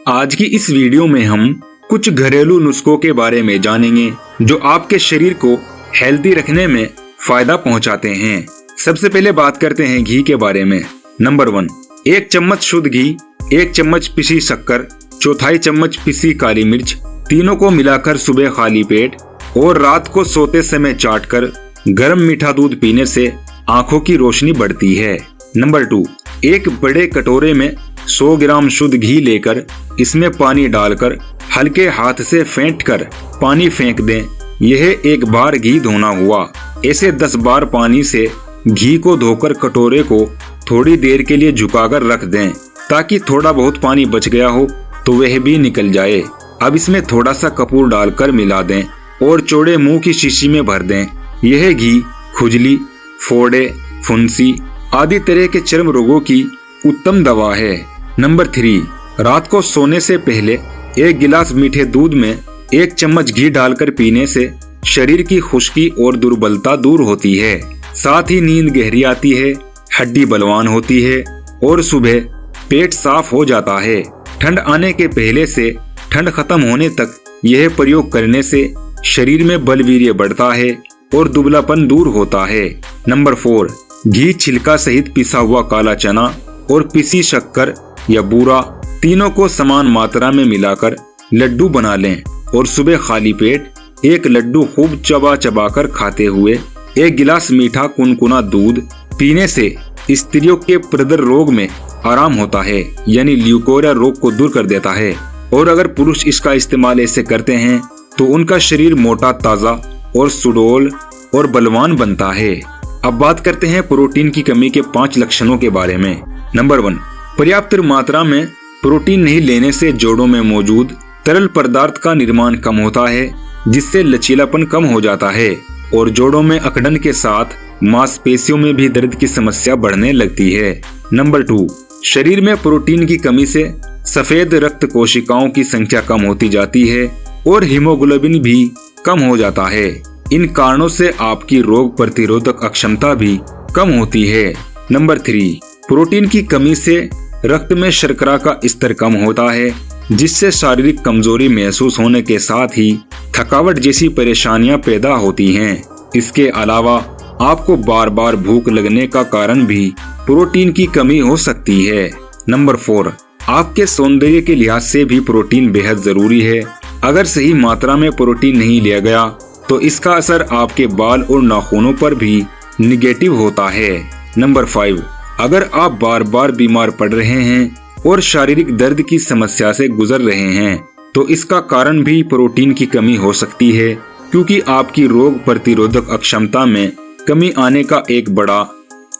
आज की इस वीडियो में हम कुछ घरेलू नुस्खों के बारे में जानेंगे जो आपके शरीर को हेल्दी रखने में फायदा पहुंचाते हैं। सबसे पहले बात करते हैं घी के बारे में। नंबर 1, 1 चम्मच शुद्ध घी, 1 चम्मच पिसी शक्कर, चौथाई चम्मच पिसी काली मिर्च, तीनों को मिलाकर सुबह खाली पेट और रात को सोते समय चाटकर गर्म मीठा दूध पीने से आंखों की रोशनी बढ़ती है। नंबर 2, एक बड़े कटोरे में 100 ग्राम शुद्ध घी लेकर इसमें पानी डालकर हल्के हाथ से फेंटकर पानी फेंक दें। यह एक बार घी धोना हुआ। ऐसे 10 बार पानी से घी को धोकर कटोरे को थोड़ी देर के लिए झुकाकर रख दें ताकि थोड़ा बहुत पानी बच गया हो तो वह भी निकल जाए। अब इसमें थोड़ा सा कपूर डालकर मिला दें और चौड़े मुंह की शीशी में भर दें। यह घी खुजली, फोड़े, फुंसी आदि तरह के चर्म रोगों की उत्तम दवा है। नंबर 3, रात को सोने से पहले 1 गिलास मीठे दूध में 1 चम्मच घी डालकर पीने से शरीर की खुश्की और दुर्बलता दूर होती है। साथ ही नींद गहरी आती है, हड्डी बलवान होती है और सुबह पेट साफ हो जाता है। ठंड आने के पहले से ठंड खत्म होने तक यह प्रयोग करने से शरीर में बलवीर्य बढ़ता है और दुबलापन दूर होता है। नंबर 4, घी छिलका सहित पिसा हुआ काला चना और पिसी शक्कर या बूरा तीनों को समान मात्रा में मिलाकर लड्डू बना लें और सुबह खाली पेट 1 लड्डू खूब चबा चबा कर खाते हुए 1 गिलास मीठा कुनकुना दूध पीने से स्त्रियों के प्रदर रोग में आराम होता है, यानी ल्यूकोरिया रोग को दूर कर देता है। और अगर पुरुष इसका इस्तेमाल ऐसे करते हैं तो उनका शरीर मोटा, ताजा और सुडौल और बलवान बनता है। अब बात करते हैं प्रोटीन की कमी के 5 लक्षणों के बारे में। नंबर 1, पर्याप्त मात्रा में प्रोटीन नहीं लेने से जोड़ों में मौजूद तरल पदार्थ का निर्माण कम होता है, जिससे लचीलापन कम हो जाता है और जोड़ों में अकड़न के साथ मांसपेशियों में भी दर्द की समस्या बढ़ने लगती है। नंबर 2, शरीर में प्रोटीन की कमी से सफेद रक्त कोशिकाओं की संख्या कम होती जाती है और हीमोग्लोबिन भी कम हो जाता है। इन कारणों से आपकी रोग प्रतिरोधक अक्षमता भी कम होती है। नंबर 3, प्रोटीन की कमी से रक्त में शर्करा का स्तर कम होता है, जिससे शारीरिक कमजोरी महसूस होने के साथ ही थकावट जैसी परेशानियां पैदा होती हैं। इसके अलावा आपको बार बार भूख लगने का कारण भी प्रोटीन की कमी हो सकती है। नंबर 4, आपके सौंदर्य के लिहाज से भी प्रोटीन बेहद जरूरी है। अगर सही मात्रा में प्रोटीन नहीं लिया गया तो इसका असर आपके बाल और नाखूनों पर भी निगेटिव होता है। नंबर 5, अगर आप बार बार बीमार पड़ रहे हैं और शारीरिक दर्द की समस्या से गुजर रहे हैं तो इसका कारण भी प्रोटीन की कमी हो सकती है, क्योंकि आपकी रोग प्रतिरोधक अक्षमता में कमी आने का एक बड़ा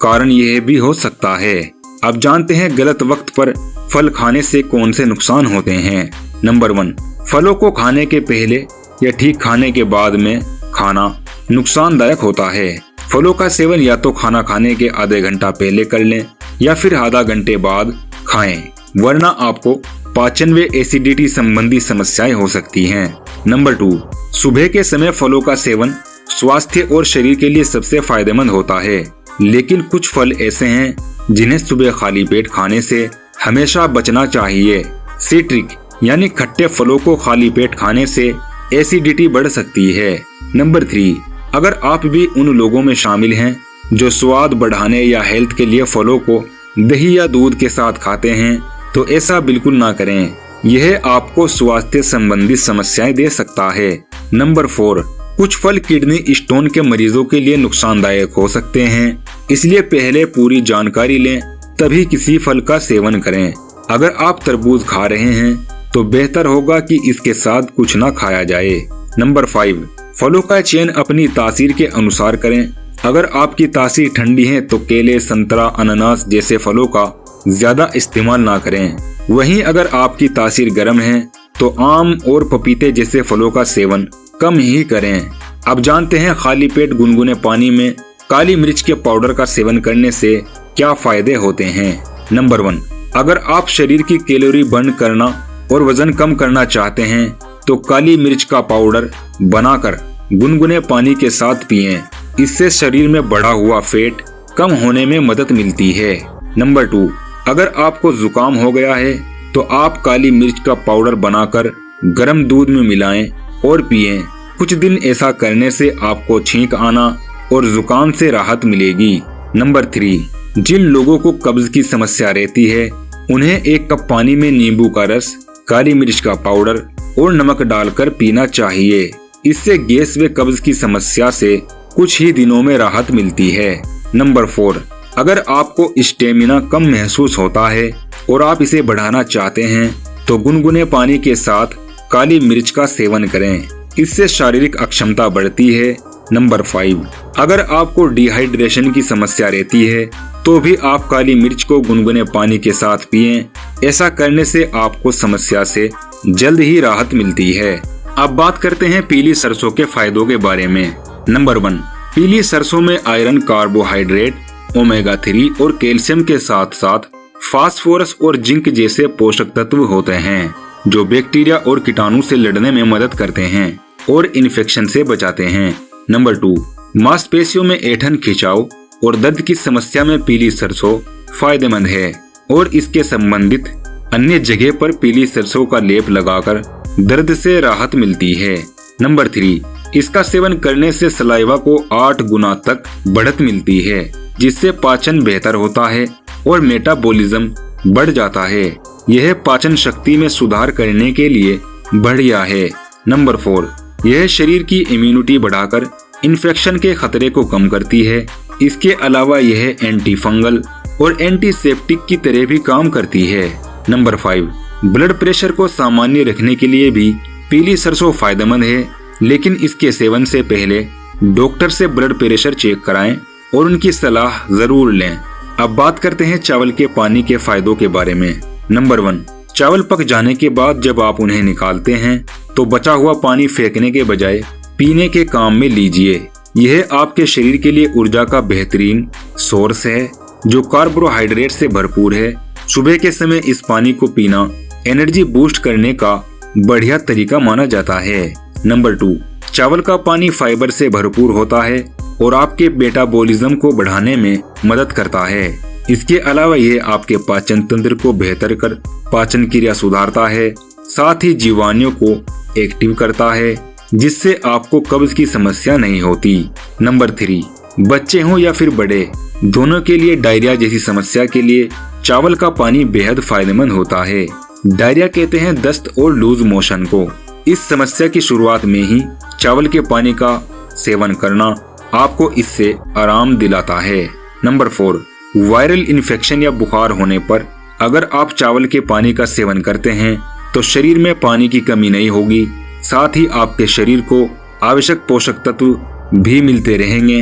कारण यह भी हो सकता है। अब जानते हैं गलत वक्त पर फल खाने से कौन से नुकसान होते हैं। नंबर 1, फलों को खाने के पहले या ठीक खाने के बाद में खाना नुकसानदायक होता है। फलों का सेवन या तो खाना खाने के आधे घंटा पहले कर लें या फिर आधा घंटे बाद खाएं, वरना आपको पाचन व एसिडिटी संबंधी समस्याएं हो सकती हैं। नंबर 2, सुबह के समय फलों का सेवन स्वास्थ्य और शरीर के लिए सबसे फायदेमंद होता है, लेकिन कुछ फल ऐसे हैं जिन्हें सुबह खाली पेट खाने से हमेशा बचना चाहिए। सिट्रिक यानी खट्टे फलों को खाली पेट खाने से एसिडिटी बढ़ सकती है। नंबर 3, अगर आप भी उन लोगों में शामिल हैं जो स्वाद बढ़ाने या हेल्थ के लिए फलों को दही या दूध के साथ खाते हैं तो ऐसा बिल्कुल ना करें। यह आपको स्वास्थ्य संबंधी समस्याएं दे सकता है। नंबर 4, कुछ फल किडनी स्टोन के मरीजों के लिए नुकसानदायक हो सकते हैं, इसलिए पहले पूरी जानकारी लें तभी किसी फल का सेवन करें। अगर आप तरबूज खा रहे हैं तो बेहतर होगा कि इसके साथ कुछ ना खाया जाए। नंबर 5, फलों का चयन अपनी तासीर के अनुसार करें। अगर आपकी तासीर ठंडी है तो केले, संतरा, अनानास जैसे फलों का ज्यादा इस्तेमाल ना करें। वहीं अगर आपकी तासीर गर्म है तो आम और पपीते जैसे फलों का सेवन कम ही करें। अब जानते हैं खाली पेट गुनगुने पानी में काली मिर्च के पाउडर का सेवन करने से क्या फायदे होते हैं। नंबर 1, अगर आप शरीर की कैलोरी बर्न करना और वजन कम करना चाहते हैं तो काली मिर्च का पाउडर बनाकर गुनगुने पानी के साथ पिएं। इससे शरीर में बढ़ा हुआ फैट कम होने में मदद मिलती है। नंबर 2, अगर आपको जुकाम हो गया है तो आप काली मिर्च का पाउडर बनाकर गर्म दूध में मिलाएं और पिएं। कुछ दिन ऐसा करने से आपको छींक आना और जुकाम से राहत मिलेगी। नंबर 3, जिन लोगों को कब्ज की समस्या रहती है उन्हें 1 कप पानी में नींबू का रस, काली मिर्च का पाउडर और नमक डालकर पीना चाहिए। इससे गैस व कब्ज की समस्या से कुछ ही दिनों में राहत मिलती है। नंबर 4, अगर आपको स्टेमिना कम महसूस होता है और आप इसे बढ़ाना चाहते हैं तो गुनगुने पानी के साथ काली मिर्च का सेवन करें। इससे शारीरिक अक्षमता बढ़ती है। नंबर 5, अगर आपको डिहाइड्रेशन की समस्या रहती है तो भी आप काली मिर्च को गुनगुने पानी के साथ पिएं। ऐसा करने से आपको समस्या से जल्द ही राहत मिलती है। अब बात करते हैं पीली सरसों के फायदों के बारे में। नंबर 1, पीली सरसों में आयरन, कार्बोहाइड्रेट, ओमेगा 3 और कैल्शियम के साथ साथ फास्फोरस और जिंक जैसे पोषक तत्व होते हैं जो बैक्टीरिया और कीटाणु से लड़ने में मदद करते हैं और इन्फेक्शन से बचाते हैं। नंबर 2, मांसपेशियों में ऐंठन, खिंचाव और दर्द की समस्या में पीली सरसों फायदेमंद है और इसके संबंधित अन्य जगह पर पीली सरसों का लेप लगाकर दर्द से राहत मिलती है। नंबर 3, इसका सेवन करने से सलाइवा को 8 गुना तक बढ़त मिलती है जिससे पाचन बेहतर होता है और मेटाबॉलिज्म बढ़ जाता है। यह पाचन शक्ति में सुधार करने के लिए बढ़िया है। नंबर 4, यह शरीर की इम्यूनिटी बढ़ाकर इन्फेक्शन के खतरे को कम करती है। इसके अलावा यह एंटी फंगल और एंटीसेप्टिक की तरह भी काम करती है। नंबर 5, ब्लड प्रेशर को सामान्य रखने के लिए भी पीली सरसों फायदेमंद है, लेकिन इसके सेवन से पहले डॉक्टर से ब्लड प्रेशर चेक कराएं और उनकी सलाह जरूर लें। अब बात करते हैं चावल के पानी के फायदों के बारे में। नंबर 1, चावल पक जाने के बाद जब आप उन्हें निकालते हैं तो बचा हुआ पानी फेंकने के बजाय पीने के काम में लीजिए। यह आपके शरीर के लिए ऊर्जा का बेहतरीन सोर्स है जो कार्बोहाइड्रेट से भरपूर है। सुबह के समय इस पानी को पीना एनर्जी बूस्ट करने का बढ़िया तरीका माना जाता है। नंबर 2, चावल का पानी फाइबर से भरपूर होता है और आपके मेटाबॉलिज्म को बढ़ाने में मदद करता है। इसके अलावा यह आपके पाचन तंत्र को बेहतर कर पाचन क्रिया सुधारता है, साथ ही जीवाणुओं को एक्टिव करता है जिससे आपको कब्ज की समस्या नहीं होती। नंबर 3, बच्चे हों या फिर बड़े, दोनों के लिए डायरिया जैसी समस्या के लिए चावल का पानी बेहद फायदेमंद होता है। डायरिया कहते हैं दस्त और लूज मोशन को। इस समस्या की शुरुआत में ही चावल के पानी का सेवन करना आपको इससे आराम दिलाता है। नंबर 4, वायरल इन्फेक्शन या बुखार होने पर अगर आप चावल के पानी का सेवन करते हैं तो शरीर में पानी की कमी नहीं होगी, साथ ही आपके शरीर को आवश्यक पोषक तत्व भी मिलते रहेंगे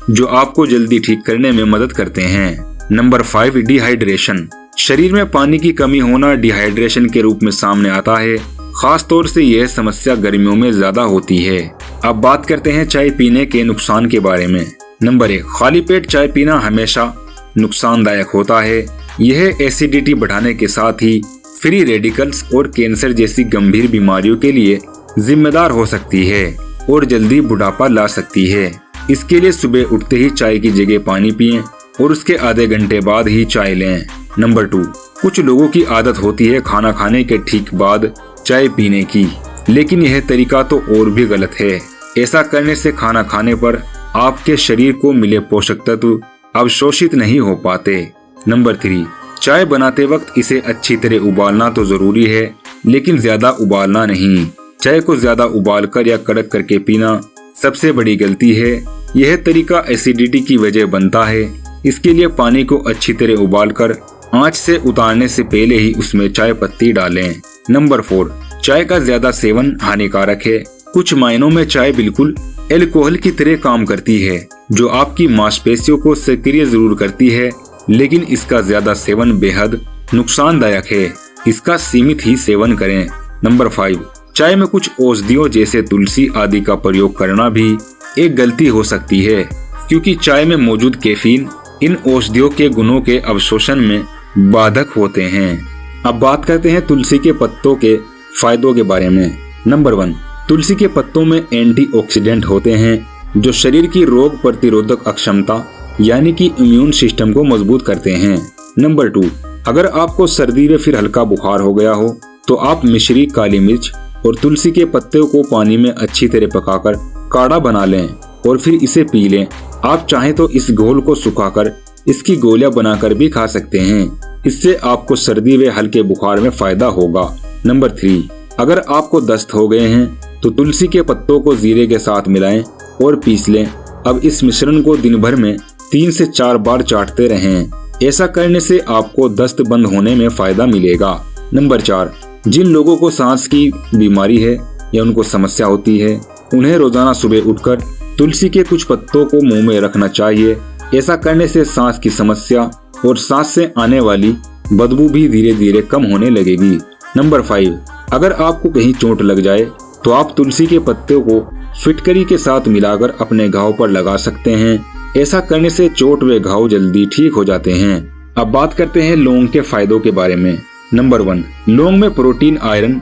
जो आपको जल्दी ठीक करने में मदद करते हैं। Number 5, dehydration. शरीर में पानी की कमी होना डिहाइड्रेशन के रूप में सामने आता है। खास तौर से यह समस्या गर्मियों में ज्यादा होती है। अब बात करते हैं चाय पीने के नुकसान के बारे में। नंबर 1, खाली पेट चाय पीना हमेशा नुकसानदायक होता है। यह एसिडिटी बढ़ाने के साथ ही फ्री रेडिकल्स और कैंसर जैसी गंभीर बीमारियों के लिए जिम्मेदार हो सकती है और जल्दी बुढ़ापा ला सकती है। इसके लिए सुबह उठते ही चाय की जगह पानी पिएं और उसके आधे घंटे बाद ही चाय लें। नंबर 2, कुछ लोगों की आदत होती है खाना खाने के ठीक बाद चाय पीने की, लेकिन यह तरीका तो और भी गलत है। ऐसा करने से खाना खाने पर आपके शरीर को मिले पोषक तत्व अवशोषित नहीं हो पाते। नंबर 3, चाय बनाते वक्त इसे अच्छी तरह उबालना तो जरूरी है, लेकिन ज्यादा उबालना नहीं। चाय को ज्यादा उबालकर या कड़क करके पीना सबसे बड़ी गलती है। यह तरीका एसिडिटी की वजह बनता है। इसके लिए पानी को अच्छी तरह उबालकर आंच से उतारने से पहले ही उसमें चाय पत्ती डालें। नंबर 4, चाय का ज्यादा सेवन हानिकारक है। कुछ मायनों में चाय बिल्कुल अल्कोहल की तरह काम करती है जो आपकी मांसपेशियों को सक्रिय जरूर करती है, लेकिन इसका ज्यादा सेवन बेहद नुकसानदायक है। इसका सीमित ही सेवन करें। नंबर 5, चाय में कुछ औषधियों जैसे तुलसी आदि का प्रयोग करना भी एक गलती हो सकती है, क्योंकि चाय में मौजूद कैफीन इन औषधियों के गुणों के अवशोषण में बाधक होते हैं। अब बात करते हैं तुलसी के पत्तों के फायदों के बारे में। नंबर 1, तुलसी के पत्तों में एंटीऑक्सीडेंट होते हैं जो शरीर की रोग प्रतिरोधक अक्षमता यानी कि इम्यून सिस्टम को मजबूत करते हैं। नंबर 2, अगर आपको सर्दी में फिर हल्का बुखार हो गया हो तो आप मिश्री, काली मिर्च और तुलसी के पत्तों को पानी में अच्छी तरह पकाकर काढ़ा बना लें और फिर इसे पी लें। आप चाहें तो इस घोल को सुखाकर इसकी गोलियां बनाकर भी खा सकते हैं। इससे आपको सर्दी व हल्के बुखार में फायदा होगा। नंबर 3, अगर आपको दस्त हो गए हैं तो तुलसी के पत्तों को जीरे के साथ मिलाएं और पीस लें। अब इस मिश्रण को दिन भर में 3 से 4 बार चाटते रहें। ऐसा करने से आपको दस्त बंद होने में फायदा मिलेगा। नंबर 4, जिन लोगों को सांस की बीमारी है या उनको समस्या होती है, उन्हें रोजाना सुबह उठकर तुलसी के कुछ पत्तों को मुंह में रखना चाहिए। ऐसा करने से सांस की समस्या और सांस से आने वाली बदबू भी धीरे धीरे कम होने लगेगी। नंबर 5, अगर आपको कहीं चोट लग जाए तो आप तुलसी के पत्तों को फिटकरी के साथ मिलाकर अपने घाव पर लगा सकते हैं। ऐसा करने से चोट व घाव जल्दी ठीक हो जाते हैं। अब बात करते हैं लौंग के फायदों के बारे में। नंबर 1, लौंग में protein, iron,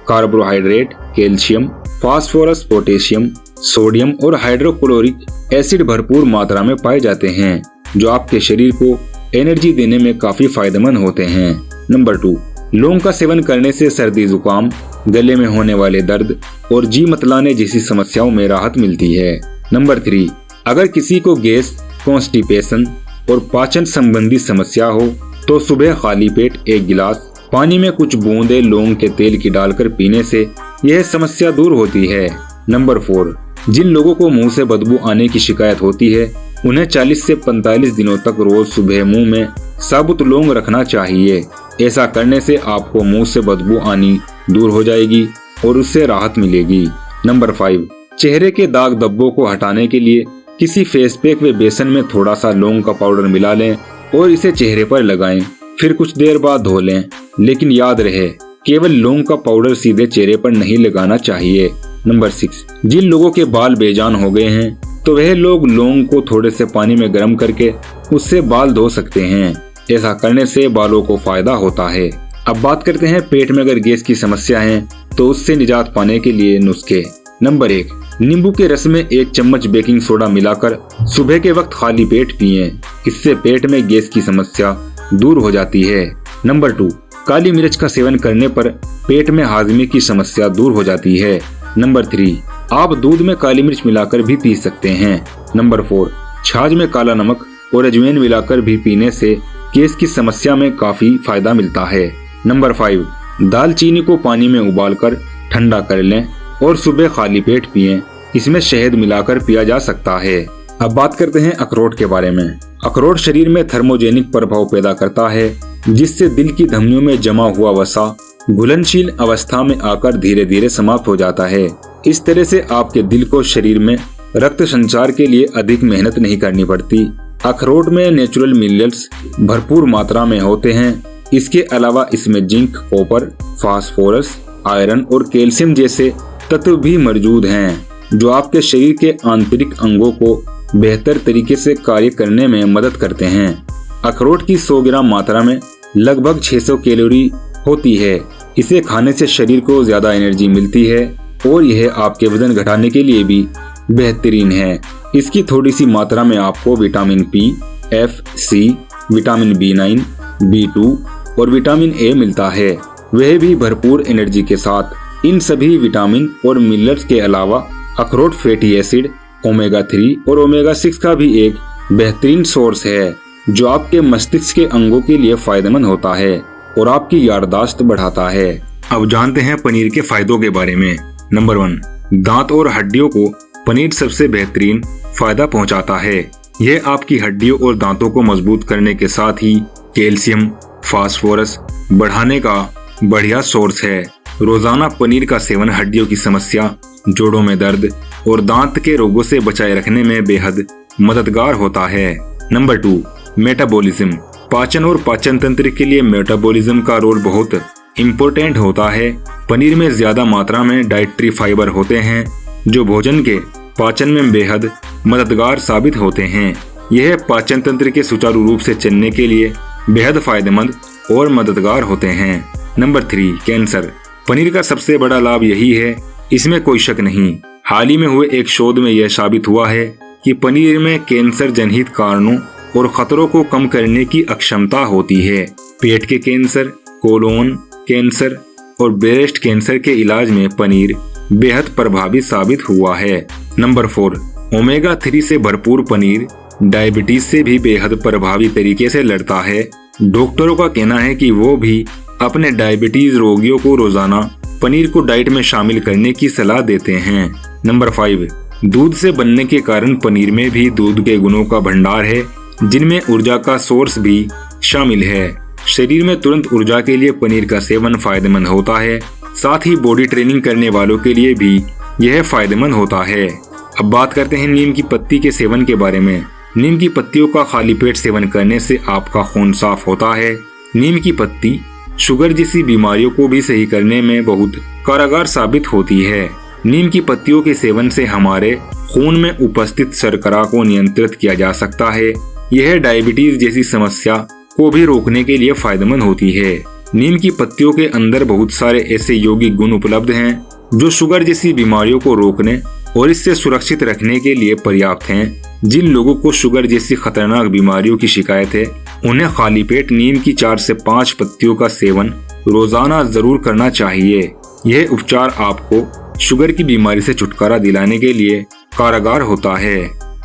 carbohydrate, calcium, phosphorus, potassium, sodium और हाइड्रोक्लोरिक एसिड भरपूर मात्रा में पाए जाते हैं, जो आपके शरीर को एनर्जी देने में काफी फायदेमंद होते हैं। नंबर 2, लौंग का सेवन करने से सर्दी, जुकाम, गले में होने वाले दर्द और जी मतलाने जैसी समस्याओं में राहत मिलती है। नंबर 3, अगर किसी को गैस, कॉन्स्टिपेशन और पाचन संबंधी समस्या हो तो सुबह खाली पेट 1 गिलास पानी में कुछ बूंदे लौंग के तेल की डालकर पीने से यह समस्या दूर होती है। नंबर 4, जिन लोगों को मुंह से बदबू आने की शिकायत होती है, उन्हें 40 से 45 दिनों तक रोज सुबह मुंह में साबुत लौंग रखना चाहिए। ऐसा करने से आपको मुंह से बदबू आनी दूर हो जाएगी और उससे राहत मिलेगी। नंबर 5, चेहरे के दाग धब्बों को हटाने के लिए किसी फेस पैक व बेसन में थोड़ा सा लौंग का पाउडर मिला लें और इसे चेहरे पर लगाएं। फिर कुछ देर बाद धो लें। लेकिन याद रहे, केवल लौंग का पाउडर सीधे चेहरे पर नहीं लगाना चाहिए। नंबर 6, जिन लोगों के बाल बेजान हो गए हैं तो वह लोग लौंग को थोड़े से पानी में गर्म करके उससे बाल धो सकते हैं। ऐसा करने से बालों को फायदा होता है। अब बात करते हैं पेट में अगर गैस की समस्या है तो उससे निजात पाने के लिए नुस्खे। नंबर 1, नींबू के रस में 1 चम्मच बेकिंग सोडा मिलाकर सुबह के वक्त खाली पेट पिएं। इससे पेट में गैस की समस्या दूर हो जाती है। नंबर 2, काली मिर्च का सेवन करने पर पेट में हाजमे की समस्या दूर हो जाती है। नंबर 3, आप दूध में काली मिर्च मिलाकर भी पी सकते हैं। नंबर 4, छाछ में काला नमक और अजवाइन मिलाकर भी पीने से गैस की समस्या में काफी फायदा मिलता है। नंबर 5, दालचीनी को पानी में उबालकर ठंडा कर लें और सुबह खाली पेट पिएं। इसमें शहद मिलाकर पिया जा सकता है। अब बात करते हैं अखरोट के बारे में। अखरोट शरीर में थर्मोजेनिक प्रभाव पैदा करता है, जिससे दिल की धमनियों में जमा हुआ वसा घुलनशील अवस्था में आकर धीरे धीरे समाप्त हो जाता है। इस तरह से आपके दिल को शरीर में रक्त संचार के लिए अधिक मेहनत नहीं करनी पड़ती। अखरोट में नेचुरल मिनरल्स भरपूर मात्रा में होते हैं। इसके अलावा इसमें जिंक, कॉपर, फास्फोरस, आयरन और कैल्शियम जैसे तत्व भी मौजूद हैं, जो आपके शरीर के आंतरिक अंगों को बेहतर तरीके से कार्य करने में मदद करते हैं। अखरोट की 100 ग्राम मात्रा में लगभग 600 कैलोरी होती है। इसे खाने से शरीर को ज्यादा एनर्जी मिलती है और यह आपके वजन घटाने के लिए भी बेहतरीन है। इसकी थोड़ी सी मात्रा में आपको विटामिन पी, एफ, सी, विटामिन B9, B2 और विटामिन ए मिलता है, वह भी भरपूर एनर्जी के साथ। इन सभी विटामिन और मिनरल्स के अलावा अखरोट फैटी एसिड, ओमेगा 3 और ओमेगा 6 का भी एक बेहतरीन सोर्स है, जो आपके मस्तिष्क के अंगों के लिए फायदेमंद होता है और आपकी याददाश्त बढ़ाता है। अब जानते हैं पनीर के फायदों के बारे में। नंबर 1, दांत और हड्डियों को पनीर सबसे बेहतरीन फायदा पहुंचाता है। यह आपकी हड्डियों और दांतों को मजबूत करने के साथ ही कैल्शियम, फास्फोरस बढ़ाने का बढ़िया सोर्स है। रोजाना पनीर का सेवन हड्डियों की समस्या, जोड़ों में दर्द और दांत के रोगों से बचाए रखने में बेहद मददगार होता है। Number 2, metabolism. पाचन और पाचन तंत्र के लिए मेटाबॉलिज्म का रोल बहुत इम्पोर्टेंट होता है। पनीर में ज्यादा मात्रा में डाइटरी फाइबर होते हैं, जो भोजन के पाचन में बेहद मददगार साबित होते हैं। यह पाचन तंत्र के सुचारू रूप से चलने के लिए बेहद फायदेमंद और मददगार होते हैं। Number 3, cancer. पनीर का सबसे बड़ा लाभ यही है, इसमें कोई शक नहीं। हाल ही में हुए एक शोध में यह साबित हुआ है कि पनीर में कैंसर जनहित कारणों और खतरों को कम करने की अक्षमता होती है। पेट के कैंसर, कोलोन कैंसर और ब्रेस्ट कैंसर के इलाज में पनीर बेहद प्रभावी साबित हुआ है। नंबर 4, ओमेगा 3 से भरपूर पनीर डायबिटीज से भी बेहद प्रभावी तरीके से लड़ता है। डॉक्टरों का कहना है कि वो भी अपने डायबिटीज रोगियों को रोजाना पनीर को डाइट में शामिल करने की सलाह देते हैं। नंबर 5, दूध से बनने के कारण पनीर में भी दूध के गुणों का भंडार है, जिनमें ऊर्जा का सोर्स भी शामिल है। शरीर में तुरंत ऊर्जा के लिए पनीर का सेवन फायदेमंद होता है। साथ ही बॉडी ट्रेनिंग करने वालों के लिए भी यह फायदेमंद होता है। अब बात करते हैं नीम की पत्ती के सेवन के बारे में। नीम की पत्तियों का खाली पेट सेवन करने से आपका खून साफ होता है। नीम की पत्ती शुगर जैसी बीमारियों को भी सही करने में बहुत कारगर साबित होती है। नीम की पत्तियों के सेवन से हमारे खून में उपस्थित शर्करा को नियंत्रित किया जा सकता है। यह डायबिटीज जैसी समस्या को भी रोकने के लिए फायदेमंद होती है। नीम की पत्तियों के अंदर बहुत सारे ऐसे यौगिक गुण उपलब्ध हैं जो शुगर जैसी बीमारियों को रोकने और इससे सुरक्षित रखने के लिए पर्याप्त हैं। जिन लोगों को शुगर जैसी खतरनाक बीमारियों की शिकायत है, उन्हें खाली पेट नीम की 4 से 5 पत्तियों का सेवन रोजाना जरूर करना चाहिए। यह उपचार आपको शुगर की बीमारी से छुटकारा दिलाने के लिए कारगर होता है।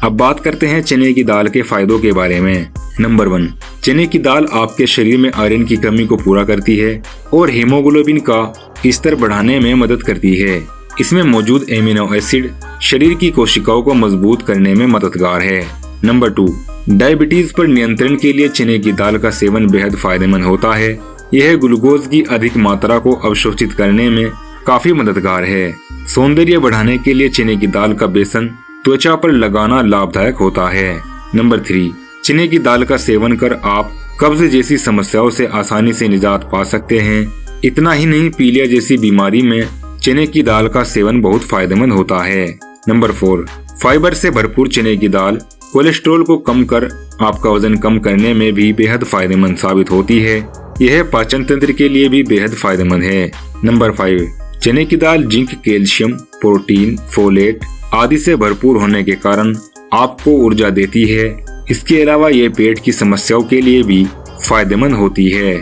अब बात करते हैं चने की दाल के फायदों के बारे में। नंबर 1, चने की दाल आपके शरीर में आयरन की कमी को पूरा करती है और हीमोग्लोबिन का स्तर बढ़ाने में मदद करती है। इसमें मौजूद एमिनो एसिड शरीर की कोशिकाओं को मजबूत करने में मददगार है। नंबर 2, डायबिटीज पर नियंत्रण के लिए चने की दाल का सेवन बेहद फायदेमंद होता है। यह ग्लूकोज की अधिक मात्रा को अवशोषित करने में काफी मददगार है। सौंदर्य बढ़ाने के लिए चने की दाल का बेसन त्वचा पर लगाना लाभदायक होता है। नंबर 3, चने की दाल का सेवन कर आप कब्ज जैसी समस्याओं से आसानी से निजात पा सकते हैं। इतना ही नहीं, पीलिया जैसी बीमारी में चने की दाल का सेवन बहुत फायदेमंद होता है। नंबर 4, फाइबर से भरपूर चने की दाल कोलेस्ट्रॉल को कम कर आपका वजन कम करने में भी बेहद फायदेमंद साबित होती है। यह पाचन तंत्र के लिए भी बेहद फायदेमंद है। नंबर 5, चने की दाल जिंक, कैल्शियम, प्रोटीन, फोलेट आदि से भरपूर होने के कारण आपको ऊर्जा देती है। इसके अलावा ये पेट की समस्याओं के लिए भी फायदेमंद होती है।